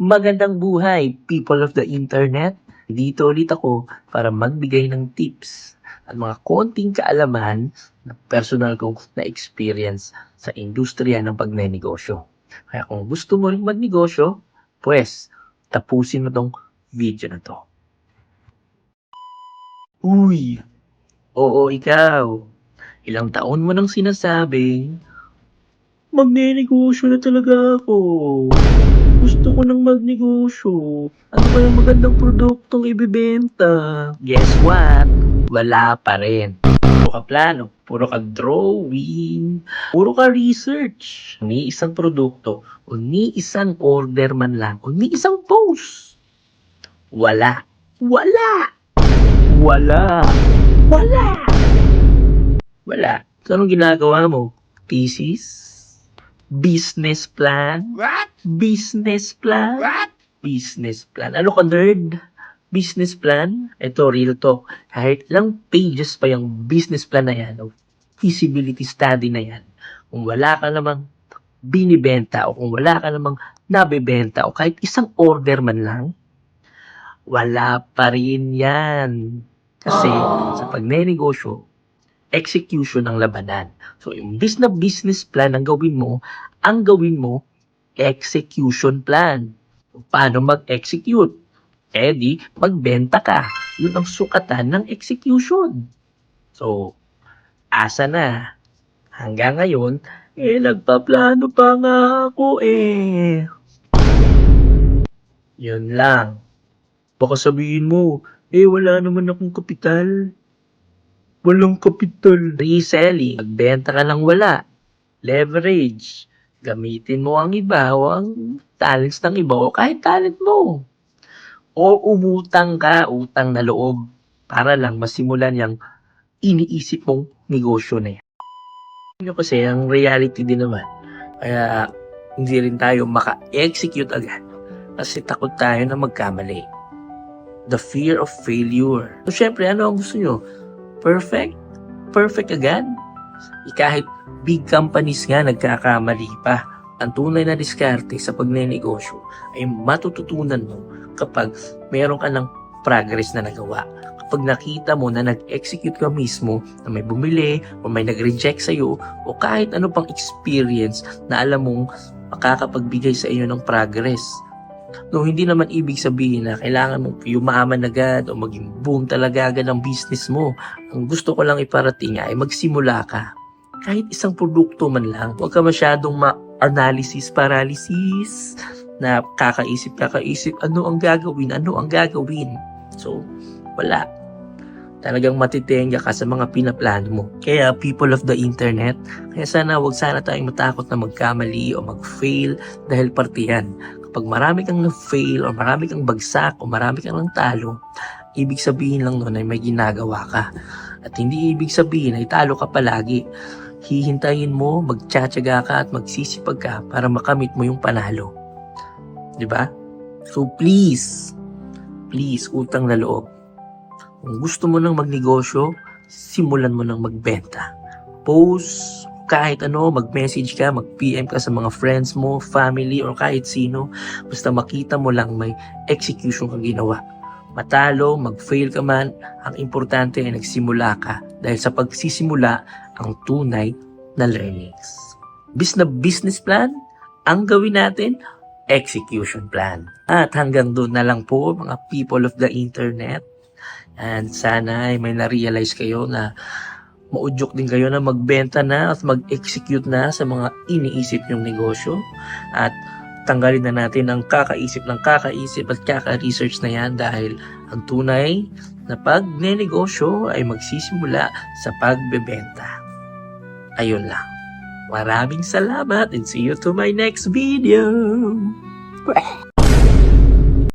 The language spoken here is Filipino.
Magandang buhay, people of the internet. Dito ulit ako para magbigay ng tips at mga konting kaalaman na personal kong na-experience sa industriya ng pagnenegosyo. Kaya kung gusto mo rin magnegosyo, pues tapusin mo tong video na to. Uy, oo ikaw. Ilang taon mo nang sinasabing, magnenegosyo na talaga ako. Gusto ko nang magnegosyo. Ano kaya magandang produktong ibibenta? Guess what? Wala pa rin. Puro ka plano, puro ka drawing, puro ka research. Ni isang produkto, o ni isang order man lang, o ni isang post. Wala. Wala. Wala. Wala. Wala. So, anong ginagawa mo? Thesis? Business plan? What? Business plan? What? Business plan. Ano ka, nerd? Business plan? Ito, real talk. Kahit ilang pages pa yung business plan na yan, o feasibility study na yan, kung wala ka namang binibenta, o kung wala ka namang nabibenta, o kahit isang order man lang, wala pa rin yan. Kasi sa pagnenegosyo, execution ang labanan. So, imbis na business plan ang gawin mo, execution plan. Paano mag-execute? Eh di, magbenta ka. Yun ang sukatan ng execution. So, asa na? Hanggang ngayon, nagpaplano pa nga ako Yun lang. Baka sabihin mo, wala naman akong kapital. Walang kapital. Reselling. Magbenta ka ng wala. Leverage. Gamitin mo ang iba o ang talents ng iba o kahit talent mo. O umutang ka, utang na loob para lang masimulan yung iniisip mong negosyo na yan. Kasi ang reality din naman. Kaya hindi rin tayo maka-execute agad kasi takot tayo na magkamali. The fear of failure. So syempre, ano ang gusto nyo? Perfect? Perfect agad? Kahit big companies nga nagkakamali pa. Ang tunay na diskarte sa pagnenegosyo ay matututunan mo kapag meron ka ng progress na nagawa. Kapag nakita mo na nag-execute ka mismo, na may bumili o may nag-reject sa'yo o kahit ano pang experience na alam mong makakapagbigay sa iyo ng progress. No, hindi naman ibig sabihin na kailangan mong yumaman agad o maging boom talaga agad ang business mo. Ang gusto ko lang iparating ay magsimula ka. Kahit isang produkto man lang, huwag ka masyadong analysis paralysis na kakaisip, ano ang gagawin. So, wala. Talagang matitenga ka sa mga pinaplano mo. Kaya people of the internet, kaya wag sana tayong matakot na magkamali o mag-fail dahil parte yan. Kapag marami kang na-fail o marami kang bagsak o marami kang talo, ibig sabihin lang nun ay may ginagawa ka. At hindi ibig sabihin ay talo ka palagi. Hihintayin mo, magtsatsaga ka at magsisipag ka para makamit mo yung panalo. Diba? So please, utang na loob. Kung gusto mo nang magnegosyo, simulan mo nang magbenta. Post, kahit ano, mag-message ka, mag-PM ka sa mga friends mo, family, or kahit sino. Basta makita mo lang may execution kang ginawa. Matalo, mag-fail ka man, ang importante ay nagsimula ka. Dahil sa pagsisimula, ang tunay na learnings. Business plan, ang gawin natin, execution plan. At hanggang doon na lang po, mga people of the internet. And sana ay may na-realize kayo na maudyok din kayo na magbenta na at mag-execute na sa mga iniisip nyong negosyo. At tanggalin na natin ang kakaisip at kaka-research na yan dahil ang tunay na pagnenegosyo ay magsisimula sa pagbebenta. Ayun lang. Maraming salamat and see you to my next video.